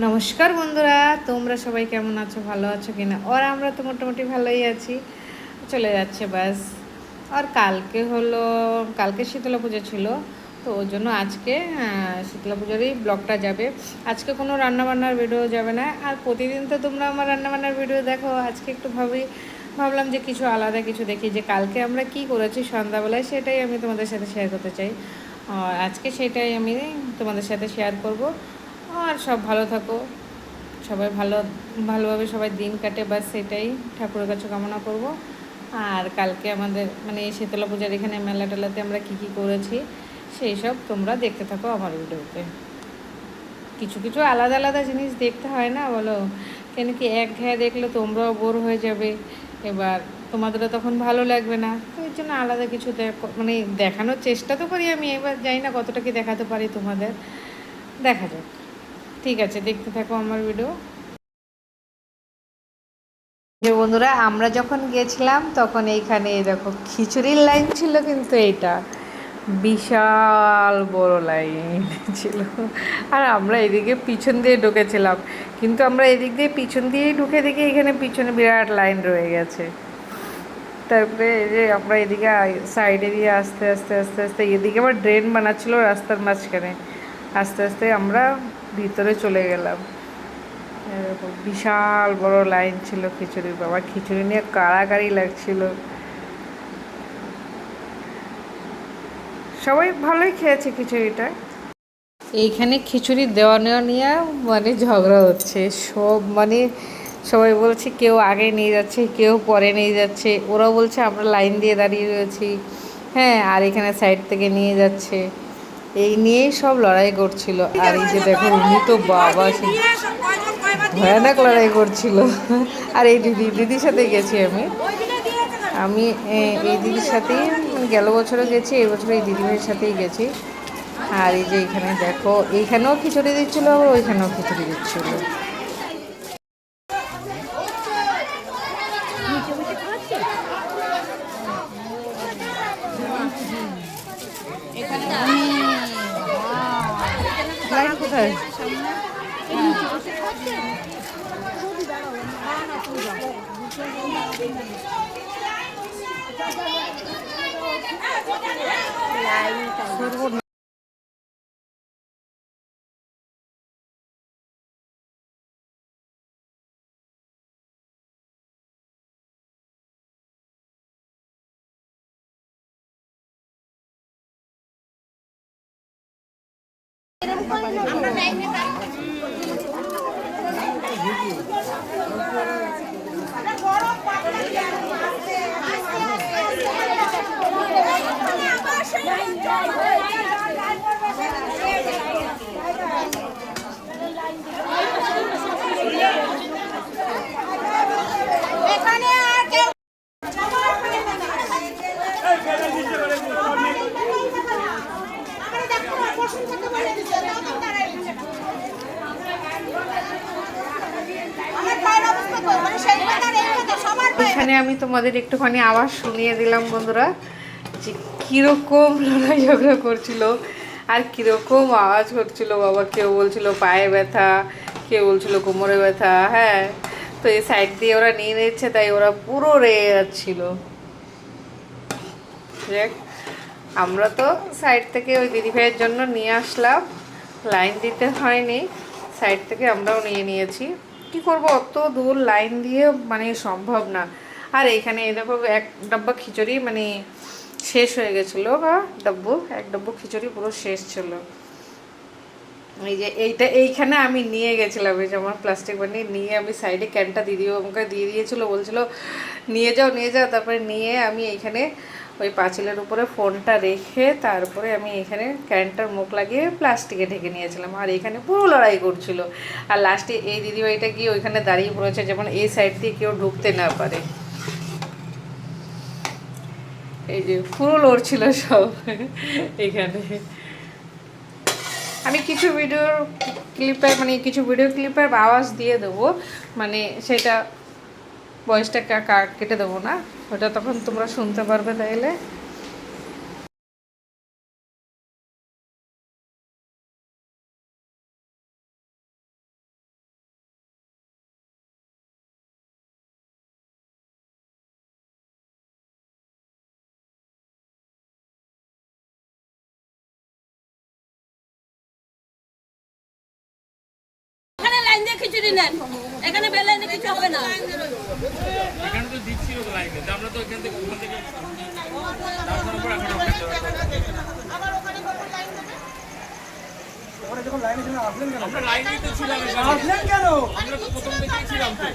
নমস্কার বন্ধুরা, তোমরা সবাই কেমন আছো, ভালো আছো কিনা? আর আমরা তো মোটামুটি ভালোই আছি, চলে যাচ্ছে বাস। আর কালকে শীতলা পুজো ছিল, তো ওই জন্য আজকে শীতলা পুজোরই ব্লগটা যাবে। আজকে কোনো রান্নাবান্নার ভিডিও যাবে না, আর প্রতিদিন তো তোমরা আমার রান্নাবান্নার ভিডিও দেখো। আজকে একটু ভাবলাম যে কিছু আলাদা কিছু দেখি, যে কালকে আমরা কি করেছি সন্ধ্যাবেলায়, সেটাই আমি তোমাদের সাথে শেয়ার করতে চাই। আর আজকে সেটাই আমি তোমাদের সাথে শেয়ার করব। আর সব ভালো থাকো, সবাই ভালোভাবে সবাই দিন কাটে, বাস সেটাই ঠাকুরের কাছে কামনা করব। আর কালকে আমাদের এই শীতলা পূজার এখানে মেলা টেলাতে আমরা কী কী করেছি সেই সব তোমরা দেখতে থাকো আমার ভিডিওতে। কিছু কিছু আলাদা আলাদা জিনিস দেখতে হয় না, বলো? কেন কি একঘেয়ে দেখলে তোমরাও বোর হয়ে যাবে, এবার তোমাদেরও তখন ভালো লাগবে না। তো এর জন্য আলাদা কিছু দেখানোর চেষ্টা তো করি আমি, এবার জানি না কতটা কি দেখাতে পারি তোমাদের, দেখা যাক। ঠিক আছে, দেখতে থাকো আমার ভিডিও। যে বন্ধুরা, আমরা যখন গিয়েছিলাম তখন এইখানে দেখো খিচুড়ির লাইন ছিল, কিন্তু এইটা বিশাল বড় লাইন ছিল। আর আমরা এদিকে পিছন দিয়ে ঢুকেছিলাম, কিন্তু আমরা এদিক দিয়ে পিছন দিয়েই ঢুকে দেখি এখানে পিছনে বিরাট লাইন রয়ে গেছে। তারপরে এই যে আমরা এদিকে সাইডে দিয়ে আস্তে আস্তে আস্তে আস্তে এদিকে আবার ড্রেন বানাচ্ছিল রাস্তার মাঝখানে, আস্তে আস্তে আমরা ভিতরে চলে গেলাম। এরকম বিশাল বড় লাইন ছিল খিচুড়ির। বাবা, খিচুড়ি নিয়ে কাড়াকাড়ি লাগছিল। সবাই ভালোই খেয়েছে খিচুড়িটা। এইখানে খিচুড়ি দেওয়া নেওয়া নিয়ে ঝগড়া হচ্ছে সব, সবাই বলছে কেউ আগে নিয়ে যাচ্ছে, কেউ পরে নিয়ে যাচ্ছে। ওরাও বলছে আমরা লাইন দিয়ে দাঁড়িয়ে রয়েছি, হ্যাঁ, আর এখানে সাইড থেকে নিয়ে যাচ্ছে। এই নিয়েই সব লড়াই করছিল। আর এই যে দেখো, উনি তো বাবা ভয়ানক লড়াই করছিল। আর এই দিদির সাথে গেছি আমি আমি এই দিদির সাথেই গেল বছরও গেছি, এই বছর এই দিদিভাইয়ের সাথেই গেছি। আর এই যে এখানে দেখো, এইখানেও খিচুড়ি দিচ্ছিলো, আবার ওইখানেও খিচুড়ি দিচ্ছিলো। কোথায়? এখানে আমি তোমাদের একটুখানি আওয়াজ শুনিয়ে দিলাম বন্ধুরা, যে কীরকম লড়াই ঝগড়া করছিল আর কীরকম আওয়াজ করছিল। বাবা, কেউ বলছিল পায়ে ব্যথা, কেউ বলছিল কোমরে ব্যথা। হ্যাঁ, তো এই সাইড দিয়ে ওরা নিয়ে নিচ্ছে, তাই ওরা পুরো রেগে যাচ্ছিল। দেখ, আমরা তো সাইড থেকে ওই দিদিভাইয়ের জন্য নিয়ে আসলাম, লাইন দিতে হয়নি, সাইড থেকে আমরাও নিয়েছি। কি করব, অত দূর লাইন দিয়ে সম্ভব না। আর এইখানে এই দেখো, এক ডাব্বা খিচুড়ি শেষ হয়ে গেছিলো, বা এক ডাব্বু খিচুড়ি পুরো শেষ ছিল। এই যে এইখানে আমি নিয়ে গেছিলাম, এই যে আমার প্লাস্টিক বানিয়ে নিয়ে আমি সাইডে ক্যানটা আমাকে দিয়ে দিয়েছিলো, বলছিল নিয়ে যাও নিয়ে যাও। তারপরে নিয়ে আমি এইখানে ওই পাঁচিলের উপরে ফোনটা রেখে তারপরে আমি এখানে ক্যানটার মুখ লাগিয়ে প্লাস্টিকে ঢেকে নিয়েছিলাম। আর এখানে পুরো লড়াই করছিল। আর লাস্টে এই দিদিভাইটা গিয়ে ওইখানে দাঁড়িয়ে পড়েছে, যেমন এই সাইড দিয়ে কেউ ঢুকতে না পারে। এই যে পুরো লড়ছিল সব এখানে। আমি কিছু ভিডিও ক্লিপের আওয়াজ দিয়ে দেবো, সেটা ভয়েসটা কেটে দেবো না, ওটা তখন তোমরা শুনতে পারবে তাইলে। খিচুড়ি নেন, এখানে বেলাইনে কিছু হবে না। এখানে তো দিচ্ছিল তো লাইনে, আমরা তো এখান থেকে ওখান থেকে তারপর এখন আবার ওখানে কখন লাইন দেবে? ওরা যখন লাইনে ছিলেন আসলেন কেন? আমরা লাইনে তো ছিলাম, আসলেন কেন? আমরা তো প্রথম থেকেই ছিলাম তো।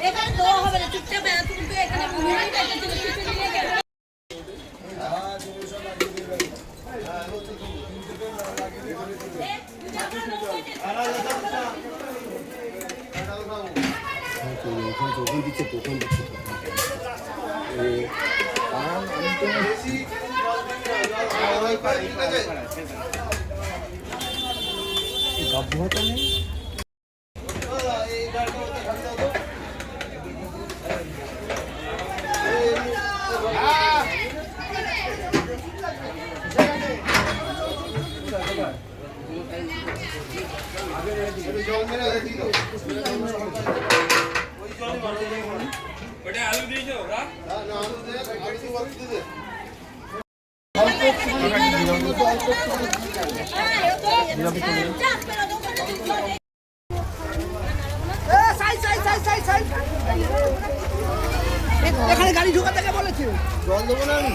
এখানে দেওয়া হবে না, চুপচাপ তুমি তো এখানে মিনিট একটা ছিল, খিচুড়ি নিয়ে গেলে ওটা আলু দিয়েছো ওরা? এখানে গাড়ি ঢোকাতে কে বলেছে? জল দেবো না আমি।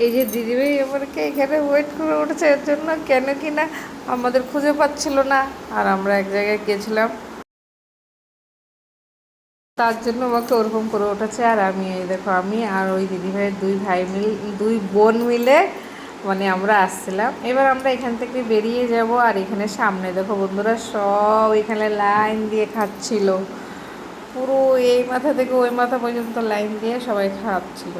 এই যে দিদিভাই আমাদেরকে এখানে ওয়েট করে উঠেছে এর জন্য, কেন কি না আমাদের খুঁজে পাচ্ছিল না, আর আমরা এক জায়গায় গেছিলাম তার জন্য আমাকে ওরকম করে উঠেছে। আর আমি এই দেখো, আমি আর ওই দিদিভাইয়ের দুই বোন মিলে মানে আমরা আসছিলাম। এবার আমরা এখান থেকে বেরিয়ে যাব, আর এখানে সামনে দেখো বন্ধুরা সব এখানে লাইন দিয়ে খাচ্ছিল, পুরো এই মাথা থেকে ওই মাথা পর্যন্ত লাইন দিয়ে সবাই খাচ্ছিল।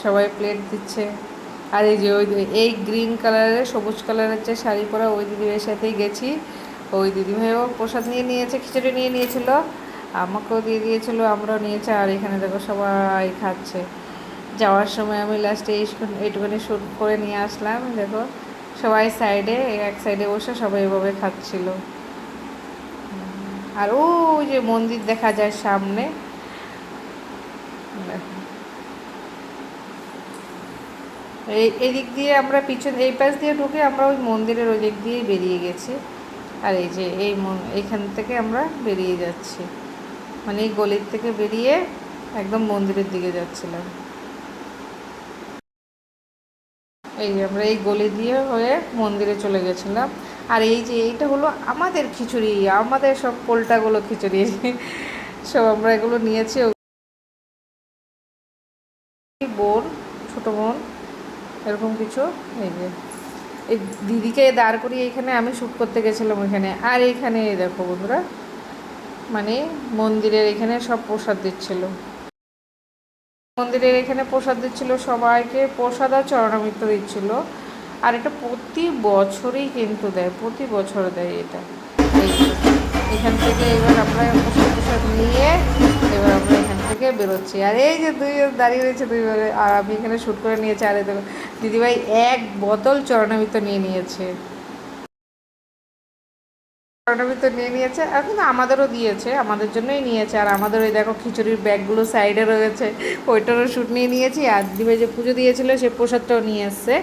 সবাই প্লেট দিচ্ছে। আর এই যে এই গ্রিন কালারের সবুজ কালারের যে শাড়ি পরা ওই দিদিভাইয়ের সাথেই গেছি, ওই দিদিভাইও প্রসাদ নিয়ে নিয়েছে, খিচুড়ি নিয়ে নিয়েছিল, আমাকেও দিয়ে দিয়েছিল, আমরাও নিয়েছি। আর এখানে দেখো সবাই খাচ্ছে। যাওয়ার সময় আমি লাস্টে এইটুখানি শ্যুট করে নিয়ে আসলাম। দেখো সবাই সাইডে, এক সাইডে বসে সবাই এভাবে খাচ্ছিল। আর ওই যে মন্দির দেখা যায় সামনে, এই দিক দিয়ে আমরা এই পাশ দিয়ে ঢুকে আমরা ওই মন্দিরের ওই দিক দিয়েই বেরিয়ে গেছি। আর এই যে এইখান থেকে আমরা বেরিয়ে যাচ্ছি, মানে এই গলির থেকে বেরিয়ে একদম মন্দিরের দিকে যাচ্ছিলাম। এই যে আমরা এই গলি দিয়ে হয়ে মন্দিরে চলে গেছিলাম। আর এই যে এইটা হলো আমাদের খিচুড়ি, আমাদের সব পোলটাগুলো খিচুড়ি সব আমরা এগুলো নিয়েছি। বোন, ছোটো বোন এরকম কিছু। এই যে এই দিদিকে দাঁড় করিয়ে এখানে আমি শ্যুট করতে গেছিলাম ওইখানে। আর এইখানে দেখো বন্ধুরা, মানে মন্দিরের এখানে সব প্রসাদ দিচ্ছিল, মন্দিরের এখানে প্রসাদ দিচ্ছিল সবাইকে, প্রসাদ আর চরণামৃত দিচ্ছিল। আর এটা প্রতি বছরই কিন্তু দেয়, প্রতি বছর দেয় এটা। এই এখান থেকে এবার আমরা প্রসাদ নিয়ে এবার আমরা এখান থেকে বেরোচ্ছি। আর এই যে দাঁড়িয়ে রয়েছে দুইবারে, আর আমি এখানে শ্যুট করে নিয়েছি। আর দেখো দিদিভাই এক বোতল চরণামৃত নিয়ে নিয়েছে, চরণামৃত নিয়ে নিয়েছে। আর কিন্তু আমাদেরও দিয়েছে, আমাদের জন্যই নিয়েছে। আর আমাদের ওই দেখো খিচুড়ির ব্যাগগুলো সাইডে রয়েছে, ওইটারও শ্যুট নিয়ে নিয়েছি। আর দিদিভাই যে পুজো দিয়েছিল সে প্রসাদটাও নিয়ে এসছে।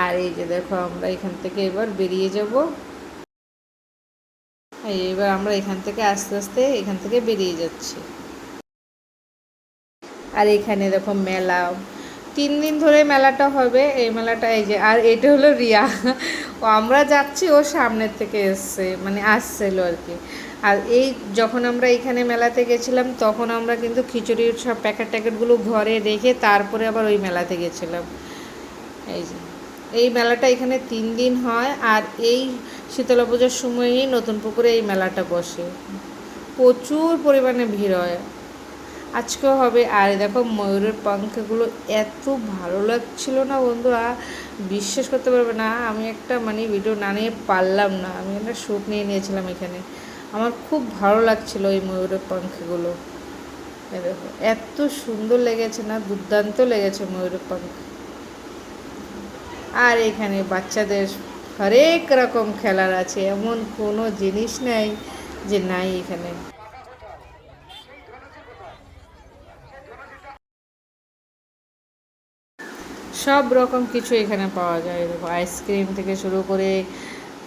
আর এই যে দেখো আমরা এখান থেকে এবার বেরিয়ে যাব। এবার আমরা এখান থেকে আস্তে আস্তে এখান থেকে বেরিয়ে যাচ্ছি। আর এখানে দেখো মেলা, 3 দিন ধরে মেলাটা হবে। এই মেলাটা এই যে, আর এটা হলো রিয়া, ও আমরা যাচ্ছি ও সামনের থেকে এসছে, মানে আসছিল আর কি। আর এই যখন আমরা এখানে মেলাতে গেছিলাম তখন আমরা কিন্তু খিচুড়ির সব প্যাকেটগুলো ঘরে রেখে তারপরে আবার ওই মেলাতে গেছিলাম। এই যে এই মেলাটা এখানে 3 দিন হয়। আর এই শীতলা পুজোর সময়ই নতুন পুকুরে এই মেলাটা বসে, প্রচুর পরিমাণে ভিড় হয়, আজকেও হবে। আর দেখো ময়ূরের পাঙ্খগুলো এত ভালো লাগছিল না বন্ধুরা, বিশ্বাস করতে পারবে না, আমি একটা মানে ভিডিও না নিয়ে পারলাম না, আমি একটা শ্যুট নিয়ে নিয়েছিলাম এখানে। আমার খুব ভালো লাগছিল এই ময়ূরের পাঙ্খগুলো। দেখো এত সুন্দর লেগেছে না, দুর্দান্ত লেগেছে ময়ূরের পাঙ্খ। আর এখানে বাচ্চাদের হরেক রকম খেলার আছে, এমন কোনো জিনিস নেই যে নাই এখানে। সব রকম কিছু এখানে পাওয়া যায়। দেখো আইসক্রিম থেকে শুরু করে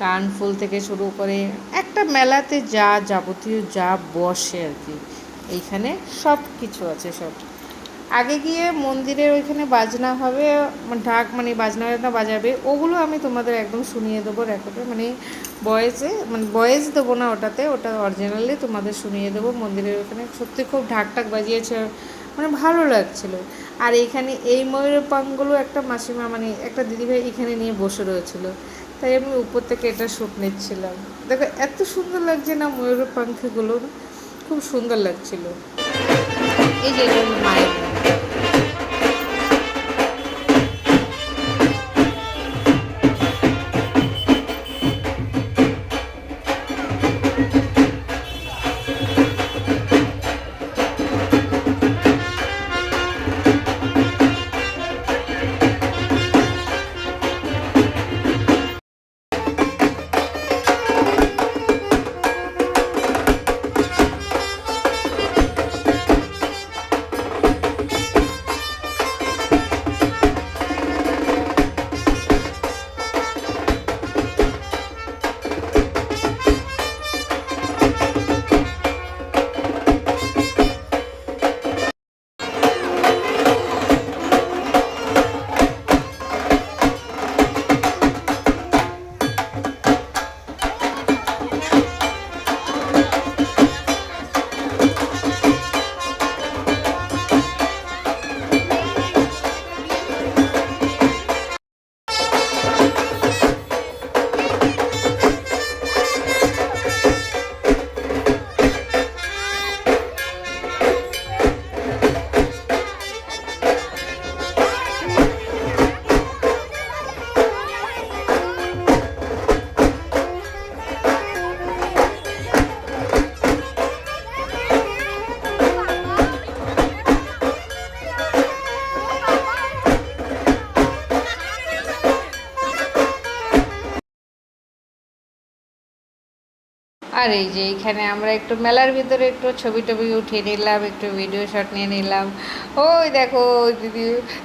কানফুল থেকে শুরু করে একটা মেলাতে যা যাবতীয় যা বসে আর কি, এইখানে সব কিছু আছে সব। আগে গিয়ে মন্দিরের ওইখানে বাজনা হবে, ঢাক মানে বাজনা বাজাবে, ওগুলো আমি তোমাদের একদম শুনিয়ে দেবো রেকর্ডে, মানে ভয়েস দেবো না ওটাতে, ওটা অরিজিনালি তোমাদের শুনিয়ে দেবো। মন্দিরের ওখানে সত্যি খুব ঢাক টাক বাজিয়েছে, মানে ভালো লাগছিল। আর এইখানে এই ময়ূরের পাঙ্কগুলো একটা মাসিমা মানে একটা দিদিভাই এখানে নিয়ে বসে রয়েছিল, তাই আমি উপর থেকে এটা শ্যুট নিচ্ছিলাম। দেখো এত সুন্দর লাগছে না ময়ূরের পাঙ্খগুলো, খুব সুন্দর লাগছিল। এই যে এটা মায়ের আর এই যে এইখানে আমরা একটু মেলার ভিতরে একটু ছবি টবি উঠিয়ে নিলাম, একটু ভিডিও শট নিয়ে নিলাম। ওই দেখো ওই দিদি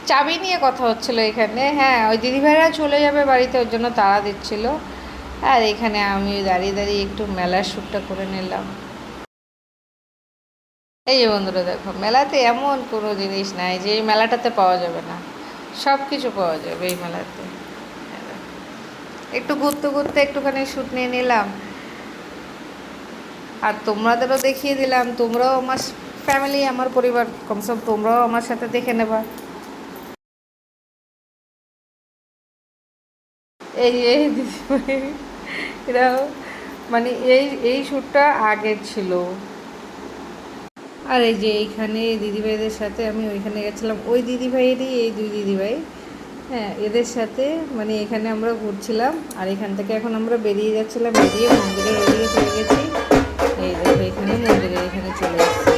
চাবি নিয়ে কথা হচ্ছিলো এখানে, হ্যাঁ ওই দিদিভাইরা চলে যাবে বাড়িতে, ওর জন্য তাড়া দিচ্ছিলো। আর এখানে আমি দাঁড়িয়ে দাঁড়িয়ে একটু মেলার শ্যুটটা করে নিলাম। এই যে বন্ধুরা দেখো, মেলাতে এমন কোনো জিনিস নাই যে এই মেলাটাতে পাওয়া যাবে না, সব কিছু পাওয়া যাবে এই মেলাতে। একটু ঘুরতে ঘুরতে একটুখানি শ্যুট নিয়ে নিলাম, আর তোমাদেরও দেখিয়ে দিলাম। তোমরাও আমার ফ্যামিলি, আমার পরিবার, কমসে কম তোমরাও আমার সাথে দেখে নেবা। এই এই দিদিভাই এরা মানে এই শ্যুটটা আগের ছিল। আর এই যে এইখানে দিদিভাইদের সাথে আমি ওইখানে গেছিলাম, ওই দিদিভাইয়েরই এই দুই দিদিভাই, হ্যাঁ এদের সাথে মানে এখানে আমরা ঘুরছিলাম। আর এখান থেকে এখন আমরা বেরিয়ে যাচ্ছিলাম, বেরিয়ে মন্দিরের ওদিকে চলে গেছি। এই দেখো এখানে মন্দিরের এখানে চলে এসেছি।